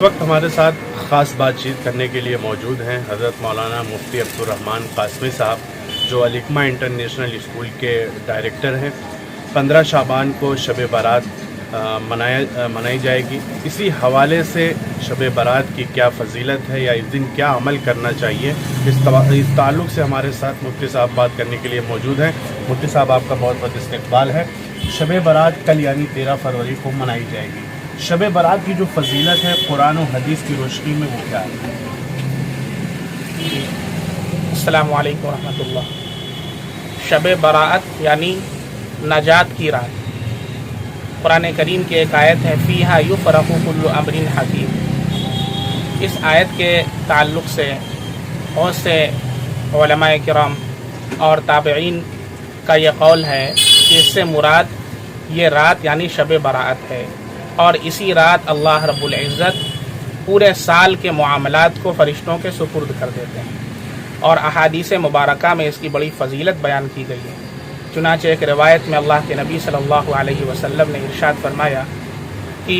اس وقت ہمارے ساتھ خاص بات چیت کرنے کے لیے موجود ہیں حضرت مولانا مفتی عبدالرحمن قاسمی صاحب، جو الحکمہ انٹرنیشنل اسکول کے ڈائریکٹر ہیں۔ 15 شعبان کو شب برات منائی جائے گی۔ اسی حوالے سے شب برات کی کیا فضیلت ہے یا اس دن کیا عمل کرنا چاہیے، اس تعلق سے ہمارے ساتھ مفتی صاحب بات کرنے کے لیے موجود ہیں۔ مفتی صاحب، آپ کا بہت بہت استقبال ہے۔ شب برات کل یعنی 13 فروری کو منائی جائے گی۔ شب برات کی جو فضیلت ہے قرآن و حدیث کی روشنی میں وہ کیا ہے؟ السلام علیکم ورحمۃ اللہ۔ شب برات یعنی نجات کی رات۔ قرآن کریم کی ایک آیت ہے فیہا یفرق کل امر حکیم۔ اس آیت کے تعلق سے بہت سے علماء کرام اور تابعین کا یہ قول ہے کہ اس سے مراد یہ رات یعنی شب برات ہے، اور اسی رات اللہ رب العزت پورے سال کے معاملات کو فرشتوں کے سپرد کر دیتے ہیں، اور احادیث مبارکہ میں اس کی بڑی فضیلت بیان کی گئی ہے۔ چنانچہ ایک روایت میں اللہ کے نبی صلی اللہ علیہ وسلم نے ارشاد فرمایا کہ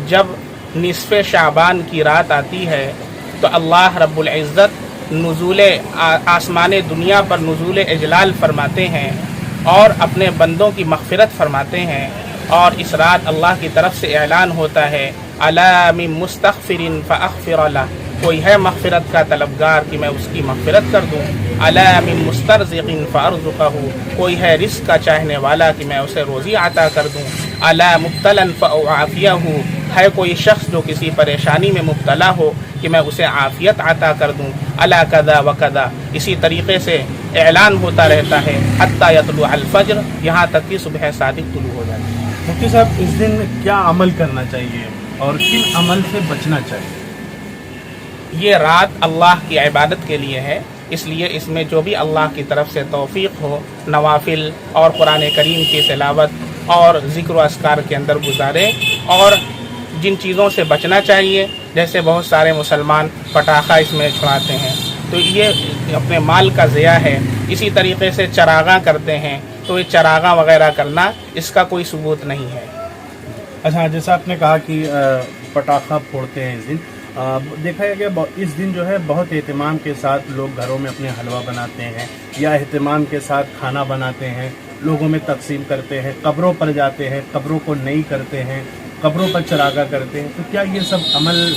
جب نصف شعبان کی رات آتی ہے تو اللہ رب العزت نزول آسمان دنیا پر نزول اجلال فرماتے ہیں اور اپنے بندوں کی مغفرت فرماتے ہیں، اور اس رات اللہ کی طرف سے اعلان ہوتا ہے الا من مستغفر فاغفر له، کوئی ہے مغفرت کا طلبگار کہ میں اس کی مغفرت کر دوں، الا من مسترزق فارزقه، کوئی ہے رزق کا چاہنے والا کہ میں اسے روزی عطا کر دوں، الا مبتلا فاعافيه، ہے کوئی شخص جو کسی پریشانی میں مبتلا ہو کہ میں اسے عافیت عطا کر دوں، الا کذا وکذا، اسی طریقے سے اعلان ہوتا رہتا ہے حتی یطلع الفجر، یہاں تک کہ صبح صادق طلوع ہو جاتی ہے۔ مفتی صاحب، اس دن کیا عمل کرنا چاہیے اور کن عمل سے بچنا چاہیے؟ یہ رات اللہ کی عبادت کے لیے ہے، اس لیے اس میں جو بھی اللہ کی طرف سے توفیق ہو، نوافل اور قرآن کریم کی تلاوت اور ذکر و اذکار کے اندر گزارے، اور جن چیزوں سے بچنا چاہیے جیسے بہت سارے مسلمان پٹاخہ اس میں چھڑاتے ہیں تو یہ اپنے مال کا ضیاع ہے، اسی طریقے سے چراغاں کرتے ہیں تو یہ چراغاں وغیرہ کرنا اس کا کوئی ثبوت نہیں ہے۔ اچھا، جیسا آپ نے کہا کہ پٹاخہ پھوڑتے ہیں اس دن، دیکھا ہے کہ اس دن جو ہے بہت اہتمام کے ساتھ لوگ گھروں میں اپنے حلوہ بناتے ہیں یا اہتمام کے ساتھ کھانا بناتے ہیں، لوگوں میں تقسیم کرتے ہیں، قبروں پر جاتے ہیں، قبروں کو نئی کرتے ہیں، قبروں پر چراغاں کرتے ہیں، تو کیا یہ سب عمل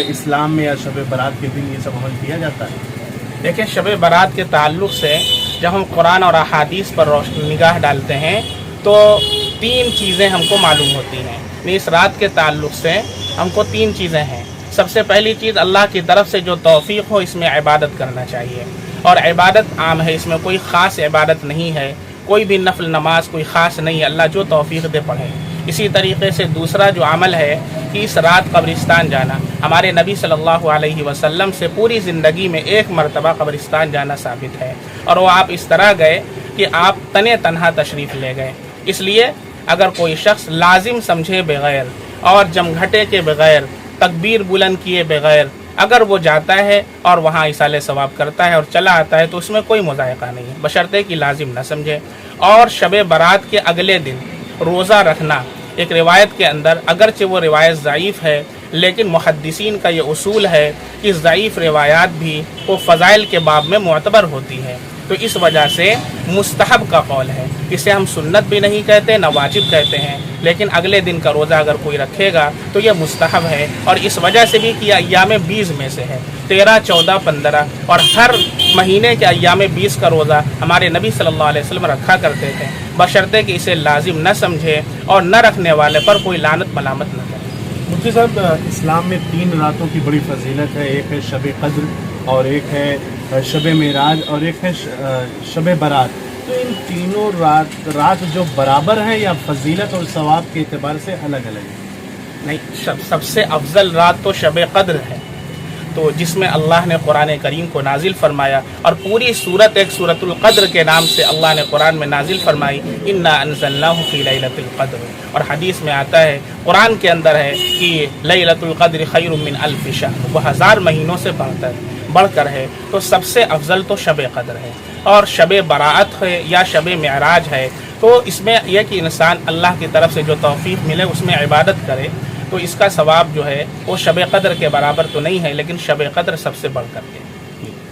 اسلام میں یا شب برات کے دن یہ سب عمل کیا جاتا ہے؟ دیکھیں، شب برات کے تعلق سے جب ہم قرآن اور احادیث پر نگاہ ڈالتے ہیں تو 3 چیزیں ہم کو معلوم ہوتی ہیں۔ اس رات کے تعلق سے ہم کو 3 چیزیں ہیں۔ سب سے پہلی چیز، اللہ کی طرف سے جو توفیق ہو اس میں عبادت کرنا چاہیے، اور عبادت عام ہے، اس میں کوئی خاص عبادت نہیں ہے، کوئی بھی نفل نماز کوئی خاص نہیں، اللہ جو توفیق دے پڑھیں۔ اسی طریقے سے دوسرا جو عمل ہے کہ اس رات قبرستان جانا، ہمارے نبی صلی اللہ علیہ وسلم سے پوری زندگی میں 1 مرتبہ قبرستان جانا ثابت ہے، اور وہ آپ اس طرح گئے کہ آپ تنہا تشریف لے گئے۔ اس لیے اگر کوئی شخص لازم سمجھے بغیر اور جمگھٹے کے بغیر، تکبیر بلند کیے بغیر اگر وہ جاتا ہے اور وہاں ایصال ثواب کرتا ہے اور چلا آتا ہے تو اس میں کوئی مذائقہ نہیں ہے، بشرطے کہ لازم نہ سمجھے۔ اور شب برات کے اگلے دن روزہ رکھنا، ایک روایت کے اندر، اگرچہ وہ روایت ضعیف ہے لیکن محدثین کا یہ اصول ہے کہ ضعیف روایات بھی وہ فضائل کے باب میں معتبر ہوتی ہے، تو اس وجہ سے مستحب کا قول ہے، اسے ہم سنت بھی نہیں کہتے نہ واجب کہتے ہیں، لیکن اگلے دن کا روزہ اگر کوئی رکھے گا تو یہ مستحب ہے، اور اس وجہ سے بھی کہ ایام 20 میں سے ہے، 13، 14، 15 اور ہر مہینے کے ایام 20 کا روزہ ہمارے نبی صلی اللہ علیہ وسلم رکھا کرتے تھے، بشرطے کہ اسے لازم نہ سمجھے اور نہ رکھنے والے پر کوئی لعنت ملامت نہ کرے۔ مفتی صاحب، اسلام میں 3 راتوں کی بڑی فضیلت ہے، ایک ہے شب قدر اور ایک ہے شب معراج اور ایک ہے شب برات، تو ان تینوں رات جو برابر ہیں یا فضیلت اور ثواب کے اعتبار سے الگ الگ ہیں؟ نہیں، سب سے افضل رات تو شب قدر ہے، تو جس میں اللہ نے قرآن کریم کو نازل فرمایا، اور پوری سورت ایک سورۃ القدر کے نام سے اللہ نے قرآن میں نازل فرمائی، انا انزلناہ فی لیلۃ القدر، اور حدیث میں آتا ہے، قرآن کے اندر ہے کہ لیلۃ القدر خیر من الف شہر، وہ 1000 مہینوں سے بڑھ کر ہے، تو سب سے افضل تو شب قدر ہے، اور شب برات ہے یا شب معراج ہے، تو اس میں یہ کہ انسان اللہ کی طرف سے جو توفیق ملے اس میں عبادت کرے، تو اس کا ثواب جو ہے وہ شب قدر کے برابر تو نہیں ہے، لیکن شب قدر سب سے بڑھ کر کے۔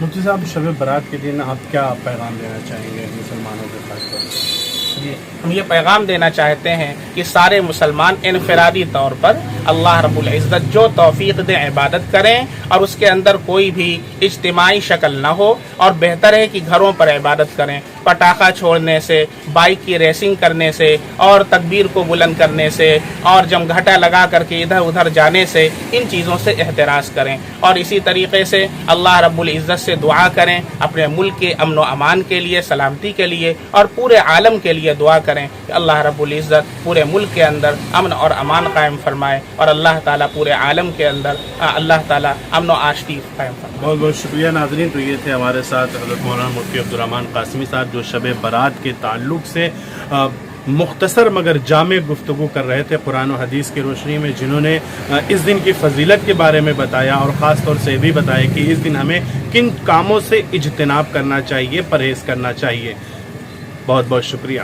مفتی صاحب، شب برات کے دن آپ کیا پیغام دینا چاہیں گے مسلمانوں کے خاص طور پر؟ جی، ہم یہ پیغام دینا چاہتے ہیں کہ سارے مسلمان انفرادی طور پر اللہ رب العزت جو توفیق دے عبادت کریں، اور اس کے اندر کوئی بھی اجتماعی شکل نہ ہو، اور بہتر ہے کہ گھروں پر عبادت کریں۔ پٹاخہ چھوڑنے سے، بائک کی ریسنگ کرنے سے، اور تکبیر کو بلند کرنے سے، اور جمگھٹا لگا کر کے ادھر ادھر جانے سے، ان چیزوں سے احتراز کریں، اور اسی طریقے سے اللہ رب العزت سے دعا کریں اپنے ملک کے امن و امان کے لیے، سلامتی کے لیے، اور پورے عالم کے لیے دعا کریں کہ اللہ رب العزت پورے ملک کے اندر امن اور امان قائم فرمائے، اور اللہ تعالیٰ پورے عالم کے اندر اللہ تعالیٰ امن و آشتی قائم فرمائے۔ بہت بہت شکریہ ناظرین۔ تو یہ تھے ہمارے ساتھ حضرت مولانا مفتی عبدالرحمن قاسمی صاحب، جو شب برات کے تعلق سے مختصر مگر جامع گفتگو کر رہے تھے قرآن و حدیث کی روشنی میں، جنہوں نے اس دن کی فضیلت کے بارے میں بتایا، اور خاص طور سے بھی بتایا کہ اس دن ہمیں کن کاموں سے اجتناب کرنا چاہیے، پرہیز کرنا چاہیے۔ بہت بہت شکریہ۔